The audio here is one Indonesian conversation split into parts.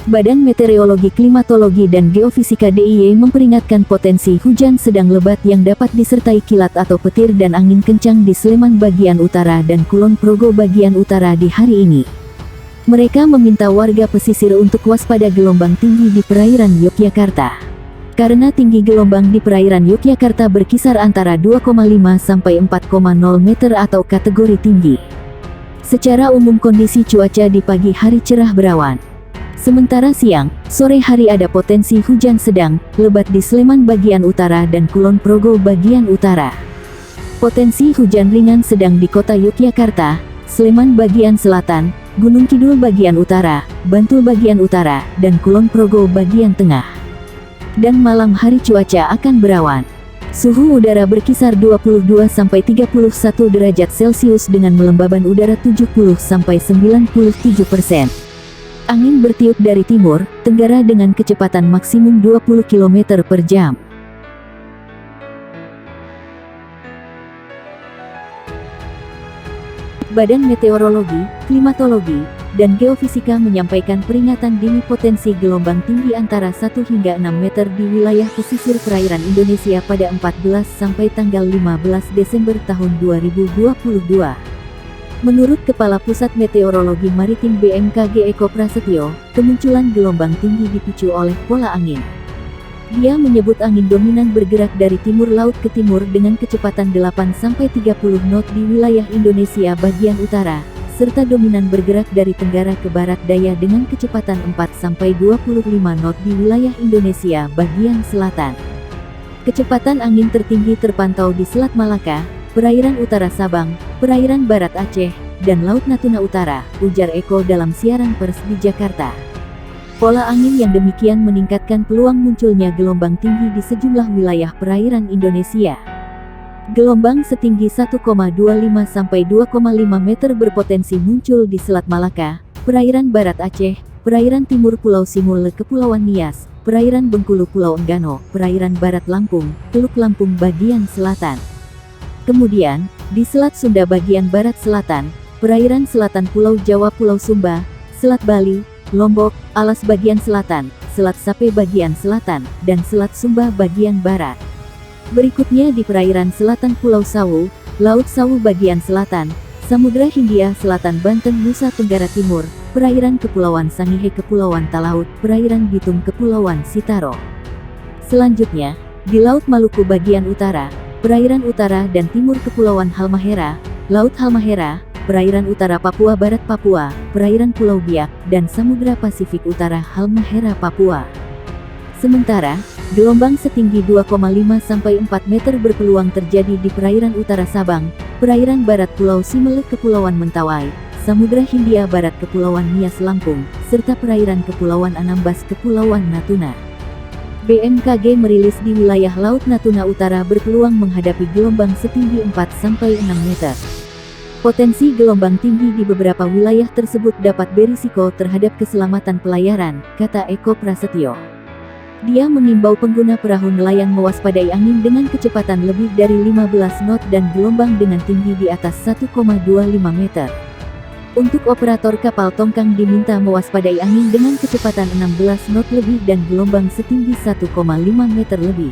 Badan Meteorologi, Klimatologi dan Geofisika DIY memperingatkan potensi hujan sedang lebat yang dapat disertai kilat atau petir dan angin kencang di Sleman bagian utara dan Kulon Progo bagian utara di hari ini. Mereka meminta warga pesisir untuk waspada gelombang tinggi di perairan Yogyakarta. Karena tinggi gelombang di perairan Yogyakarta berkisar antara 2,5 sampai 4,0 meter atau kategori tinggi. Secara umum kondisi cuaca di pagi hari cerah berawan. Sementara siang, sore hari ada potensi hujan sedang, lebat di Sleman bagian utara dan Kulon Progo bagian utara. Potensi hujan ringan sedang di kota Yogyakarta, Sleman bagian selatan, Gunung Kidul bagian utara, Bantul bagian utara, dan Kulon Progo bagian tengah. Dan malam hari cuaca akan berawan. Suhu udara berkisar 22 sampai 31 derajat Celcius dengan melembaban udara 70 sampai 97%. Angin bertiup dari timur, tenggara dengan kecepatan maksimum 20 km per jam. Badan Meteorologi, Klimatologi, dan Geofisika menyampaikan peringatan dini potensi gelombang tinggi antara 1 hingga 6 meter di wilayah pesisir perairan Indonesia pada 14 sampai tanggal 15 Desember tahun 2022. Menurut Kepala Pusat Meteorologi Maritim BMKG Eko Prasetyo, kemunculan gelombang tinggi dipicu oleh pola angin. Dia menyebut angin dominan bergerak dari timur laut ke timur dengan kecepatan 8 sampai 30 knot di wilayah Indonesia bagian utara, serta dominan bergerak dari tenggara ke barat daya dengan kecepatan 4 sampai 25 knot di wilayah Indonesia bagian selatan. Kecepatan angin tertinggi terpantau di Selat Malaka, perairan utara Sabang, perairan barat Aceh, dan Laut Natuna Utara, ujar Eko dalam siaran pers di Jakarta. Pola angin yang demikian meningkatkan peluang munculnya gelombang tinggi di sejumlah wilayah perairan Indonesia. Gelombang setinggi 1,25 sampai 2,5 meter berpotensi muncul di Selat Malaka, perairan barat Aceh, perairan timur Pulau Simule Kepulauan Nias, perairan Bengkulu Pulau Enggano, perairan barat Lampung, Teluk Lampung bagian selatan. Kemudian, di Selat Sunda bagian barat selatan, perairan selatan Pulau Jawa Pulau Sumba, Selat Bali, Lombok, Alas bagian selatan, Selat Sape bagian selatan, dan Selat Sumba bagian barat. Berikutnya di perairan selatan Pulau Sawu, Laut Sawu bagian selatan, Samudra Hindia Selatan Banten Nusa Tenggara Timur, perairan Kepulauan Sangihe Kepulauan Talaut, perairan Bitung Kepulauan Sitaro. Selanjutnya, di Laut Maluku bagian utara, perairan utara dan timur Kepulauan Halmahera, Laut Halmahera, perairan utara Papua Barat Papua, perairan Pulau Biak, dan Samudra Pasifik Utara Halmahera Papua. Sementara, gelombang setinggi 2,5 sampai 4 meter berpeluang terjadi di perairan utara Sabang, perairan barat Pulau Simele Kepulauan Mentawai, Samudra Hindia Barat Kepulauan Nias Lampung, serta perairan Kepulauan Anambas Kepulauan Natuna. BMKG merilis di wilayah Laut Natuna Utara berpeluang menghadapi gelombang setinggi 4 sampai 6 meter. Potensi gelombang tinggi di beberapa wilayah tersebut dapat berisiko terhadap keselamatan pelayaran, kata Eko Prasetyo. Dia mengimbau pengguna perahu nelayan mewaspadai angin dengan kecepatan lebih dari 15 knot dan gelombang dengan tinggi di atas 1,25 meter. Untuk operator kapal tongkang diminta mewaspadai angin dengan kecepatan 16 knot lebih dan gelombang setinggi 1,5 meter lebih.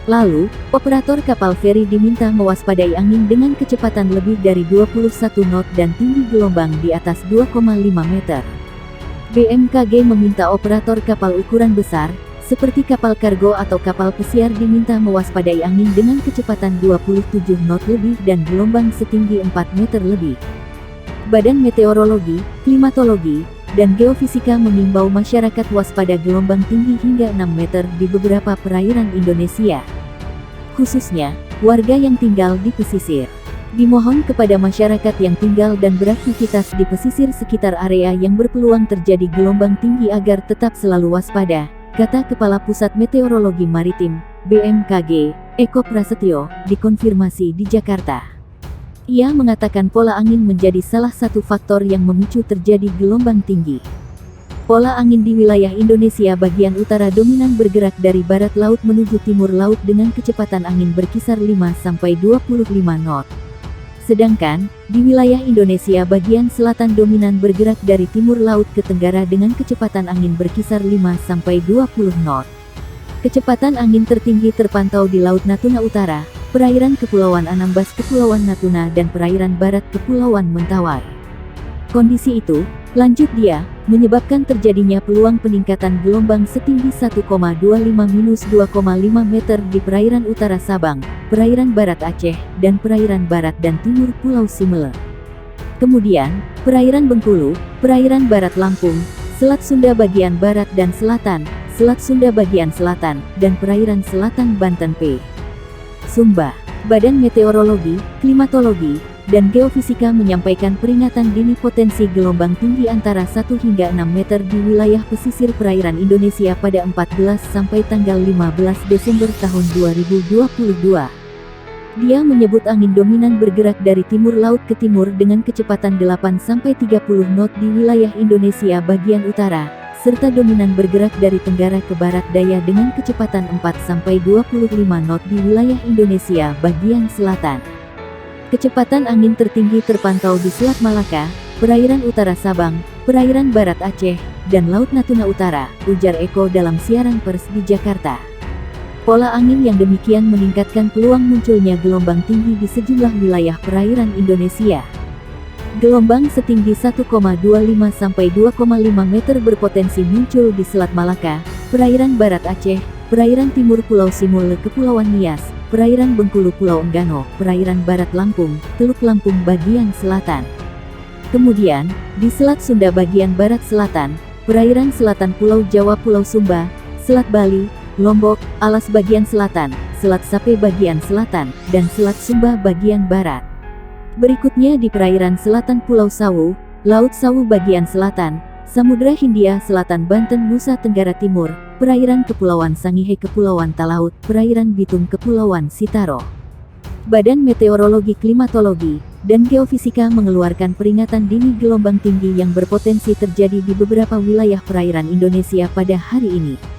Lalu, operator kapal feri diminta mewaspadai angin dengan kecepatan lebih dari 21 knot dan tinggi gelombang di atas 2,5 meter. BMKG meminta operator kapal ukuran besar, seperti kapal kargo atau kapal pesiar diminta mewaspadai angin dengan kecepatan 27 knot lebih dan gelombang setinggi 4 meter lebih. Badan Meteorologi, Klimatologi, dan Geofisika mengimbau masyarakat waspada gelombang tinggi hingga 6 meter di beberapa perairan Indonesia. Khususnya, warga yang tinggal di pesisir. Dimohon kepada masyarakat yang tinggal dan beraktivitas di pesisir sekitar area yang berpeluang terjadi gelombang tinggi agar tetap selalu waspada, kata Kepala Pusat Meteorologi Maritim, BMKG, Eko Prasetyo, dikonfirmasi di Jakarta. Ia mengatakan pola angin menjadi salah satu faktor yang memicu terjadi gelombang tinggi. Pola angin di wilayah Indonesia bagian utara dominan bergerak dari barat laut menuju timur laut dengan kecepatan angin berkisar 5 sampai 25 knot. Sedangkan, di wilayah Indonesia bagian selatan dominan bergerak dari timur laut ke tenggara dengan kecepatan angin berkisar 5-20 knot. Kecepatan angin tertinggi terpantau di Laut Natuna Utara, perairan Kepulauan Anambas Kepulauan Natuna dan perairan barat Kepulauan Mentawai. Kondisi itu, lanjut dia, menyebabkan terjadinya peluang peningkatan gelombang setinggi 1,25-2,5 meter di perairan utara Sabang, perairan barat Aceh, dan perairan barat dan timur Pulau Simele. Kemudian, perairan Bengkulu, perairan barat Lampung, Selat Sunda bagian barat dan selatan, Selat Sunda bagian selatan, dan perairan selatan Banten P. Sumba. Badan Meteorologi, Klimatologi, dan Geofisika menyampaikan peringatan dini potensi gelombang tinggi antara 1 hingga 6 meter di wilayah pesisir perairan Indonesia pada 14 sampai tanggal 15 Desember tahun 2022. Dia menyebut angin dominan bergerak dari timur laut ke timur dengan kecepatan 8-30 knot di wilayah Indonesia bagian utara, serta dominan bergerak dari tenggara ke barat daya dengan kecepatan 4-25 knot di wilayah Indonesia bagian selatan. Kecepatan angin tertinggi terpantau di Selat Malaka, perairan utara Sabang, perairan barat Aceh, dan Laut Natuna Utara, ujar Eko dalam siaran pers di Jakarta. Pola angin yang demikian meningkatkan peluang munculnya gelombang tinggi di sejumlah wilayah perairan Indonesia. Gelombang setinggi 1,25-2,5 meter berpotensi muncul di Selat Malaka, perairan barat Aceh, perairan timur Pulau Simele Kepulauan Nias, perairan Bengkulu Pulau Enggano, perairan barat Lampung, Teluk Lampung bagian selatan. Kemudian, di Selat Sunda bagian barat selatan, perairan selatan Pulau Jawa Pulau Sumba, Selat Bali, Lombok, Alas bagian selatan, Selat Sape bagian selatan, dan Selat Sumba bagian barat. Berikutnya di perairan selatan Pulau Sawu, Laut Sawu bagian selatan, Samudra Hindia Selatan Banten Nusa Tenggara Timur, perairan Kepulauan Sangihe Kepulauan Talaut, perairan Bitung Kepulauan Sitaro. Badan Meteorologi Klimatologi dan Geofisika mengeluarkan peringatan dini gelombang tinggi yang berpotensi terjadi di beberapa wilayah perairan Indonesia pada hari ini.